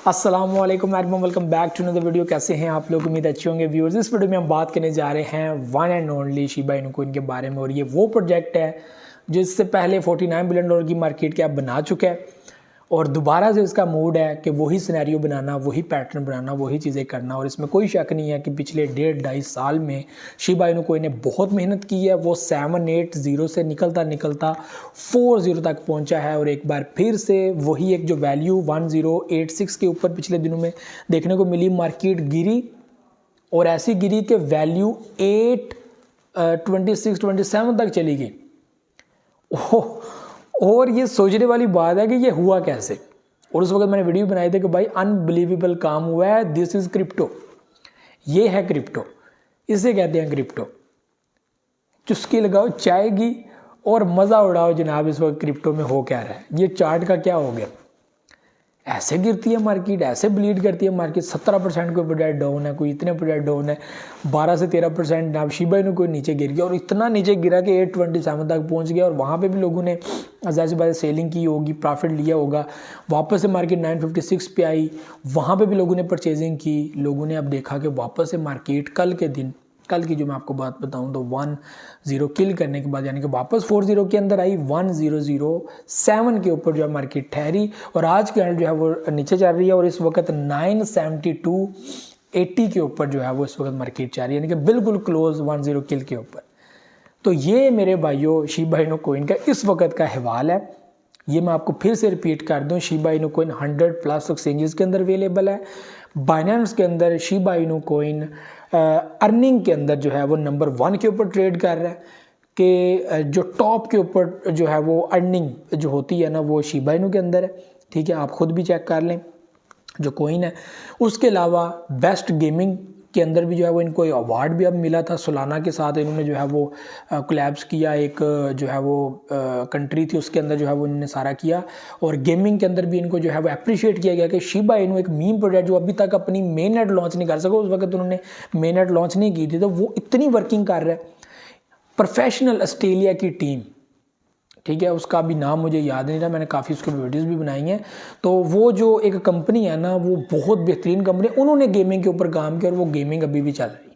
अस्सलाम वालेकुम everyone, welcome back to another video. कैसे हैं आप लोग? उम्मीद अच्छे होंगे व्यूअर्स। इस वीडियो में हम बात करने जा रहे हैं one and only Shiba Inu coin के बारे में। और ये वो प्रोजेक्ट है जो इससे पहले $49 बिलियन की मार्केट कैप बना चुका है और दोबारा से इसका मूड है कि वही सिनेरियो बनाना, वही पैटर्न बनाना, वही चीज़ें करना। और इसमें कोई शक नहीं है कि पिछले 1.5-2.5 साल में शिबा इनु कॉइन ने बहुत मेहनत की है। वो 780 से निकलता 40 तक पहुंचा है और एक बार फिर से वही एक जो वैल्यू 1086 के ऊपर पिछले दिनों में देखने को मिली। मार्केट गिरी और ऐसी गिरी कि वैल्यू 826-27 तक चली गई। और ये सोचने वाली बात है कि ये हुआ कैसे। और उस वक्त मैंने वीडियो बनाई थी कि भाई अनबिलीवेबल काम हुआ है, दिस इज क्रिप्टो। ये है क्रिप्टो, इसे कहते हैं क्रिप्टो। चुस्की लगाओ चाय की और मज़ा उड़ाओ जनाब। इस वक्त क्रिप्टो में हो क्या रहा है, ये चार्ट का क्या हो गया। ऐसे गिरती है मार्केट, ऐसे ब्लीड करती है मार्केट। 17% कोई प्रोजेक्ट डाउन है, कोई इतने प्रोजेक्ट डाउन है, 12 से 13%। अब शिबा इनु कोई नीचे गिर गया और इतना नीचे गिरा कि 827 तक पहुंच गया। और वहाँ पे भी लोगों ने ज़ाहिर सी बात है सेलिंग की होगी, प्रॉफिट लिया होगा। वापस से मार्केट 956 पे आई, वहाँ पे भी लोगों ने परचेजिंग की। लोगों ने अब देखा कि वापस से मार्केट कल की जो मैं आपको बात बताऊं तो 10 किल करने के बाद यानी कि वापस 40 के अंदर आई, 1007 के ऊपर जो है मार्केट ठहरी। और आज के जो है वो नीचे चल रही है और इस वक्त 972.80 के ऊपर जो है वो इस वक्त मार्केट चल रही है, यानी कि बिल्कुल क्लोज 10 किल के ऊपर। तो ये मेरे भाइयों शिबा इनु कॉइन का इस वक्त का हवाल है। ये मैं आपको फिर से रिपीट कर दूं, शिबा इनु कॉइन 100+ एक्सचेंजेस के अंदर अवेलेबल है। बाइनेंस के अंदर शिबा इनु कॉइन अर्निंग के अंदर जो है वो नंबर 1 के ऊपर ट्रेड कर रहा है कि जो टॉप के ऊपर जो है वो अर्निंग जो होती है ना वो शिबा इनु के अंदर है। ठीक है, आप खुद भी चेक कर लें जो कॉइन है। उसके अलावा बेस्ट गेमिंग के अंदर भी जो है वो इनको अवार्ड भी अब मिला था। सोलाना के साथ इन्होंने जो है वो कोलैब्स किया, एक जो है वो कंट्री थी उसके अंदर जो है वो इन्होंने सारा किया। और गेमिंग के अंदर भी इनको जो है वो अप्रिशिएट किया गया कि शिबा इनु एक मीम प्रोजेक्ट जो अभी तक अपनी मेन नेट लॉन्च नहीं कर सका, उस वक्त उन्होंने मेन नेट लॉन्च नहीं की थी, तो वो इतनी वर्किंग कर रहा है। प्रोफेशनल ऑस्ट्रेलिया की टीम, ठीक है, उसका भी नाम मुझे याद नहीं रहा, मैंने काफ़ी उसके वीडियोस भी बनाई हैं। तो वो जो एक कंपनी है ना वो बहुत बेहतरीन कंपनी, उन्होंने गेमिंग के ऊपर काम किया और वो गेमिंग अभी भी चल रही है।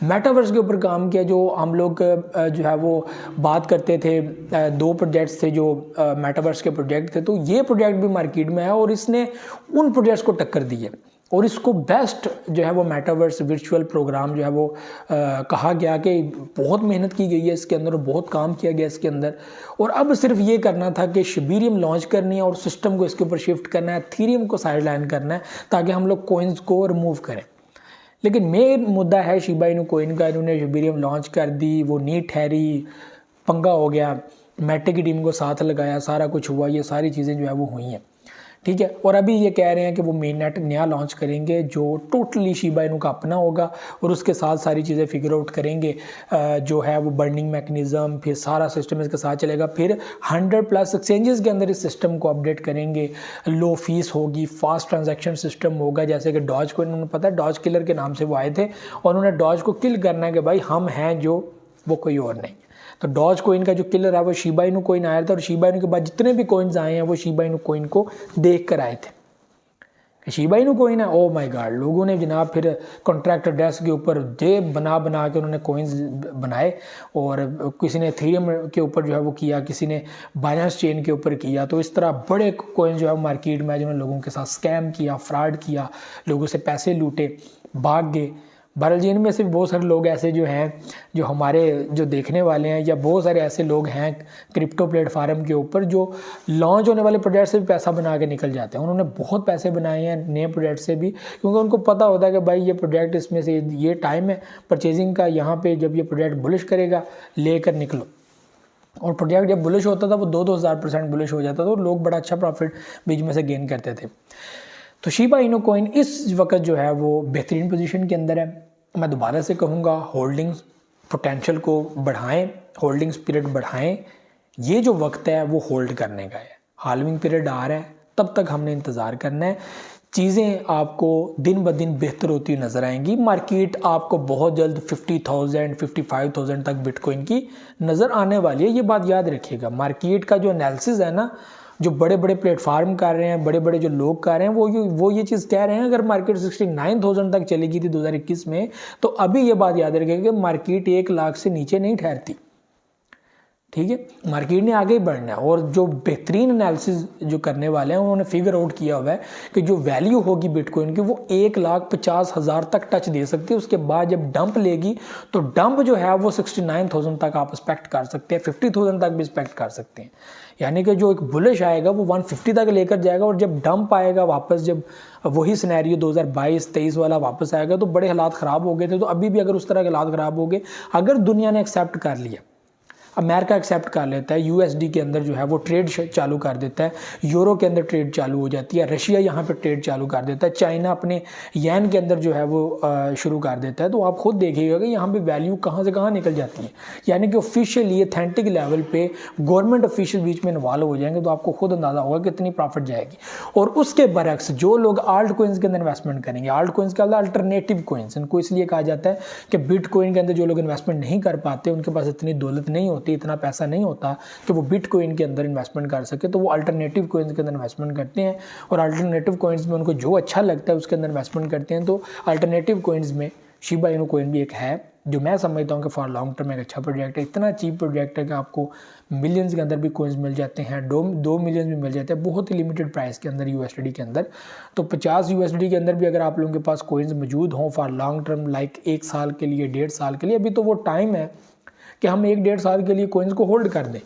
मेटावर्स के ऊपर काम किया, जो हम लोग जो है वो बात करते थे, 2 प्रोजेक्ट्स थे जो मेटावर्स के प्रोजेक्ट थे, तो ये प्रोजेक्ट भी मार्केट में है और इसने उन प्रोजेक्ट्स को टक्कर दी है। और इसको बेस्ट जो है वो मेटावर्स वर्चुअल प्रोग्राम जो है वो कहा गया कि बहुत मेहनत की गई है इसके अंदर और बहुत काम किया गया इसके अंदर। और अब सिर्फ ये करना था कि शिबीरियम लॉन्च करनी है और सिस्टम को इसके ऊपर शिफ्ट करना है, थीरियम को साइड लाइन करना है ताकि हम लोग कोइंस को रिमूव करें। लेकिन मेन मुद्दा है शिबा इनु कॉइन का। इन्होंने शिबीरियम लॉन्च कर दी, वो नहीं ठहरी, पंगा हो गया, मेटे की टीम को साथ लगाया, सारा कुछ हुआ, ये सारी चीज़ें जो है वो हुई हैं। ठीक है, और अभी ये कह रहे हैं कि वो मेन नेट नया लॉन्च करेंगे जो टोटली शिबा इनु का अपना होगा और उसके साथ सारी चीज़ें फिगर आउट करेंगे, जो है वो बर्निंग मैकेनिज़्म, फिर सारा सिस्टम इसके साथ चलेगा। फिर 100+ एक्सचेंजेस के अंदर इस सिस्टम को अपडेट करेंगे, लो फीस होगी, फास्ट ट्रांजैक्शन सिस्टम होगा। जैसे कि डॉज को इन्होंने पता है, डॉज किलर के नाम से वो आए थे और उन्होंने डॉज को किल करना है कि भाई हम हैं जो, वो कोई और नहीं। तो डॉज कोइन का जो किलर है वो शिबा इनु कॉइन आया था और शिबा इनु के बाद जितने भी कॉइन्स आए हैं वो शिबा इनु कॉइन को देख कर आए थे। शिबा इनु कॉइन है, ओ माय गॉड। लोगों ने जनाब फिर कॉन्ट्रैक्ट एड्रेस के ऊपर जेब बना के उन्होंने कॉइन्स बनाए और किसी ने थीरियम के ऊपर जो है वो किया, किसी ने बाइनेंस चेन के ऊपर किया। तो इस तरह बड़े कॉइन जो है मार्केट में जिन्होंने लोगों के साथ स्कैम किया, फ्रॉड किया, लोगों से पैसे लूटे, भाग गए। बहरहाल जी इनमें से बहुत सारे लोग ऐसे जो हैं जो हमारे जो देखने वाले हैं, या बहुत सारे ऐसे लोग हैं क्रिप्टो प्लेटफार्म के ऊपर जो लॉन्च होने वाले प्रोजेक्ट से भी पैसा बना के निकल जाते हैं। उन्होंने बहुत पैसे बनाए हैं नए प्रोजेक्ट से भी, क्योंकि उनको पता होता है कि भाई ये प्रोजेक्ट, इसमें से ये टाइम है परचेजिंग का, यहाँ पे जब ये प्रोजेक्ट बुलिश करेगा लेकर निकलो। और प्रोजेक्ट जब बुलिश होता था वो 2-2000% बुलिश हो जाता था और लोग बड़ा अच्छा प्रॉफिट बीच में से गेन करते थे। तो शिबा इनु कॉइन इस वक्त जो है वो बेहतरीन पोजीशन के अंदर है। मैं दोबारा से कहूँगा, होल्डिंग्स पोटेंशियल को बढ़ाएं, होल्डिंग्स पीरियड बढ़ाएं। ये जो वक्त है वो होल्ड करने का है। हाल्विंग पीरियड आ रहा है, तब तक हमने इंतज़ार करना है। चीज़ें आपको दिन ब दिन बेहतर होती नज़र आएंगी। मार्केट आपको बहुत जल्द 50,000 55,000 तक बिटकॉइन की नज़र आने वाली है, ये बात याद रखिएगा। मार्केट का जो एनालिसिस है ना जो बड़े बड़े प्लेटफार्म कर रहे हैं, बड़े बड़े जो लोग कर रहे हैं, वो ये चीज़ कह रहे हैं अगर मार्केट 69,000 तक चली गई थी 2021 में, तो अभी ये बात याद रखिएगा कि मार्केट 1 लाख से नीचे नहीं ठहरती। ठीक है, मार्केट ने आगे ही बढ़ना है। और जो बेहतरीन एनालिसिस जो करने वाले हैं उन्होंने फिगर आउट किया हुआ है कि जो वैल्यू होगी बिटकॉइन की वो 1,50,000 तक टच दे सकती है। उसके बाद जब डंप लेगी तो डंप जो है वो 69,000 तक आप एक्सपेक्ट कर सकते हैं, 50,000 तक भी एक्सपेक्ट कर सकते हैं। यानी कि जो एक बुलिश आएगा वो 150 तक लेकर जाएगा, और जब डंप आएगा वापस, जब वही सिनेरियो 2022-23 वाला वापस आएगा तो बड़े हालात ख़राब हो गए थे। तो अभी भी अगर उस तरह के हालात ख़राब हो गए, अगर दुनिया ने एक्सेप्ट कर लिया, अमेरिका एक्सेप्ट कर लेता है, यूएसडी के अंदर जो है वो ट्रेड चालू कर देता है, यूरो के अंदर ट्रेड चालू हो जाती है, रशिया यहाँ पे ट्रेड चालू कर देता है, चाइना अपने येन के अंदर जो है वो शुरू कर देता है, तो आप खुद देखिएगा कि यहाँ पे वैल्यू कहाँ से कहाँ निकल जाती है। यानी कि ऑफिशियली अथेंटिक लेवल पे गवर्नमेंट ऑफिशियल बीच में इन्वॉल्व हो जाएंगे तो आपको खुद अंदाजा होगा कितनी प्रॉफिट जाएगी। और उसके बरक्स जो लोग आल्ट कोइंस के अंदर इन्वेस्टमेंट करेंगे, आल्ट कोइंस का अल्टरनेटिव कोइंस, इनको इसलिए कहा जाता है कि बिटकॉइन के अंदर जो लोग इन्वेस्टमेंट नहीं कर पाते, उनके पास इतनी दौलत नहीं होती, इतना पैसा नहीं होता कि वो बिटकॉइन के अंदर इन्वेस्टमेंट कर सके, तो वो अल्टरनेटिव कोइंस के अंदर इन्वेस्टमेंट करते हैं। और अल्टरनेटिव कोइंस में उनको जो अच्छा लगता है उसके अंदर इन्वेस्टमेंट करते हैं। तो अल्टरनेटिव कोइंस में शिबा इनू कोइन भी एक है जो मैं समझता हूँ कि फॉर लॉन्ग टर्म एक अच्छा प्रोजेक्ट है। इतना चीप प्रोजेक्ट है कि आपको मिलियंस के अंदर भी कोइंस मिल जाते हैं, 2 मिलियन भी मिल जाते हैं बहुत ही लिमिटेड प्राइस के अंदर यूएसडी के अंदर। तो 50 यूएसडी के अंदर भी अगर आप लोगों के पास कोइंस मौजूद हों फॉर लॉन्ग टर्म, लाइक 1 साल के लिए, 1.5 साल के लिए, अभी तो वो टाइम है कि हम 1-1.5 साल के लिए कोइंस को होल्ड कर दें।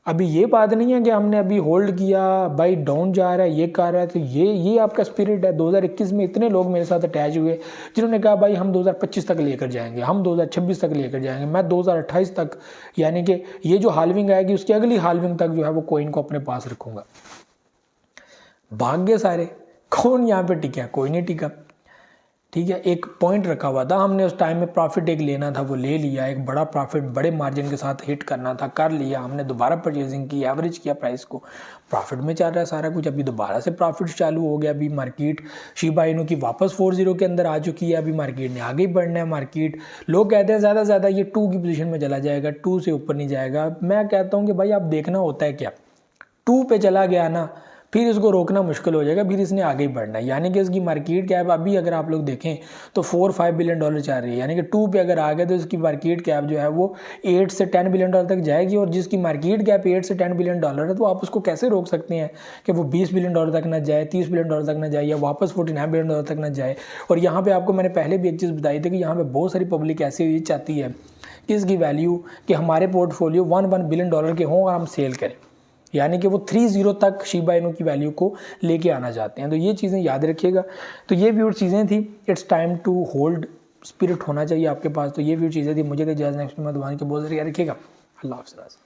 अभी ये बात नहीं है कि हमने अभी होल्ड किया, भाई डाउन जा रहा है, ये कर रहा है, तो ये आपका स्पिरिट है। 2021 में इतने लोग मेरे साथ अटैच हुए जिन्होंने कहा भाई हम 2025 तक लेकर जाएंगे, हम 2026 तक लेकर जाएंगे, मैं 2028 तक, यानी कि ये जो हाल्विंग आएगी उसकी अगली हाल्विंग तक जो है वो कोइन को अपने पास रखूंगा। भाग गए सारे, कौन यहाँ पे टिका? कोई नहीं टिका। ठीक है, एक पॉइंट रखा हुआ था, हमने उस टाइम में प्रॉफिट एक लेना था, वो ले लिया, एक बड़ा प्रॉफिट बड़े मार्जिन के साथ हिट करना था, कर लिया हमने, दोबारा परचेजिंग की, एवरेज किया प्राइस को, प्रॉफिट में चल रहा है सारा कुछ। अभी दोबारा से प्रॉफिट चालू हो गया, अभी मार्केट शिबा इनू की वापस 40 के अंदर आ चुकी है, अभी मार्केट ने आगे ही बढ़ना है। मार्केट लोग कहते हैं ज़्यादा से ज़्यादा ये 2 की पोजीशन में चला जाएगा, 2 से ऊपर नहीं जाएगा। मैं कहता हूँ कि भाई आप देखना होता है क्या, 2 पे चला गया ना फिर इसको रोकना मुश्किल हो जाएगा, फिर इसने आगे ही बढ़ना है। यानी कि इसकी मार्केट कैप अभी अगर आप लोग देखें तो $4-5 बिलियन चल रही है, यानी कि 2 पे अगर आ गए तो इसकी मार्केट कैप जो है वो $8 से $10 बिलियन तक जाएगी। और जिसकी मार्केट कैप $8 से $10 बिलियन है तो आप उसको कैसे रोक सकते हैं कि वो $20 बिलियन तक ना जाए, $30 बिलियन तक ना जाए, या वापस $49 बिलियन तक ना जाए। और यहाँ पर आपको मैंने पहले भी एक चीज़ बताई थी कि यहाँ पर बहुत सारी पब्लिक ऐसी चाहती है कि इसकी वैल्यू कि हमारे पोर्टफोलियो $1 बिलियन के हों और हम सेल करें, यानी कि वो 30 तक शिबा इनू की वैल्यू को लेके आना चाहते हैं। तो ये चीज़ें याद रखिएगा। तो ये भी और चीज़ें थी, it's time to hold spirit होना चाहिए आपके पास। तो ये भी और चीज़ें थी, मुझे तो इजाज़त, नेक्स्ट में दुआन के बहुत ज़रिए रखिएगा। अल्लाह हाफ़िज़।